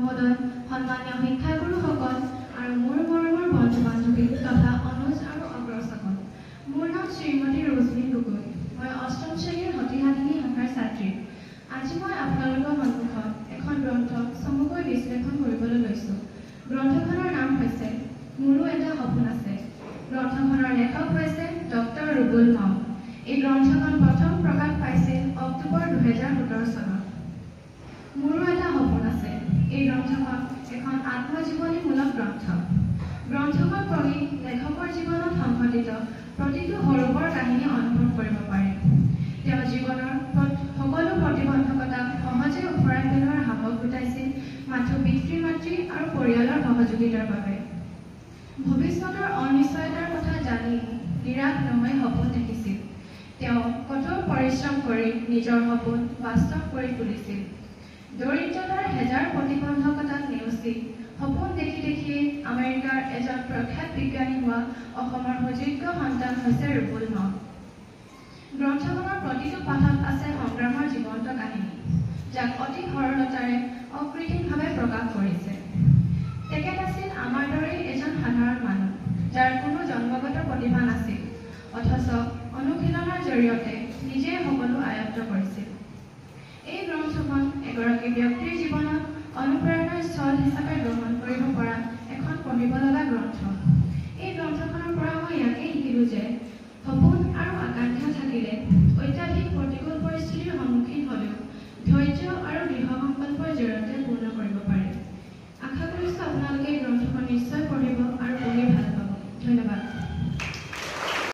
মহোদয়, সন্মানীয় শিক্ষাগুৰুসকল আৰু মোৰ মৰমৰ বন্ধু-বান্ধৱী তথা অনুজ আৰু অগ্ৰসকল। মোৰ নাম শ্ৰীমতী ৰজনী গগৈ। মই অষ্টম শ্ৰেণীৰ সতিহাদিনী শাখাৰ ছাত্ৰী। আজি মই আপোনালোকৰ সন্মুখত এখন গ্ৰন্থ চমুকৈ বিশ্লেষণ কৰিবলৈ লৈছোঁ। গ্ৰন্থখনৰ নাম হৈছে মোৰো এটা সপোন আছে। গ্ৰন্থখনৰ লেখক হৈছে ডক্টৰ ৰুবুল মাও। এই গ্ৰন্থখন প্ৰথম প্ৰকাশ পাইছিল অক্টোবৰ 2017 চনত। মোৰো এটা সপোন আছে। এই গ্ৰন্থখন এখন আত্মজীৱনীমূলক গ্ৰন্থ। গ্ৰন্থখন পঢ়ি লেখকৰ জীৱনত সংঘটিত প্ৰতিটো সৰু-বৰ কাহিনী অনুভৱ কৰিব পাৰে। তেওঁ জীৱনৰ সকলো প্ৰতিবন্ধকতা সহজে ওফৰাই পেলোৱাৰ সাহস গোটাইছিল মাথো পিতৃ-মাতৃ আৰু পৰিয়ালৰ সহযোগিতাৰ বাবে। ভৱিষ্যতৰ অনিশ্চয়তাৰ কথা জানি নিৰাশ নহৈ সপোন দেখিছিল। তেওঁ কঠোৰ পৰিশ্ৰম কৰি নিজৰ সপোন বাস্তৱ কৰি তুলিছিল। দৰিদ্ৰতাৰ হেজাৰ প্ৰতিবন্ধকতাক নেওচি সপোন দেখি দেখিয়ে আমেৰিকাৰ এজন প্ৰখ্যাত বিজ্ঞানী হোৱা অসমৰ সুযোগ্য সন্তান হৈছে ৰুবুল মাও। গ্ৰন্থখনৰ প্ৰতিটো পাঠত আছে সংগ্ৰামৰ জীৱন্ত কাহিনী, যাক অতি সৰলতাৰে অকৃত্ৰিমভাৱে প্ৰকাশ কৰিছে। তেখেত আছিল আমাৰ দৰেই এজন সাধাৰণ মানুহ, যাৰ কোনো জন্মগত প্ৰতিভা নাছিল, অথচ অনুশীলনৰ জৰিয়তে নিজেই সকলো আয়ত্ত কৰিছিল। এই গ্ৰন্থখন এগৰাকী ব্যক্তিৰ জীৱনত অনুপ্ৰেৰণাৰ স্থল হিচাপে গ্ৰহণ কৰিব পৰা এখন পঢ়িব লগা গ্ৰন্থ।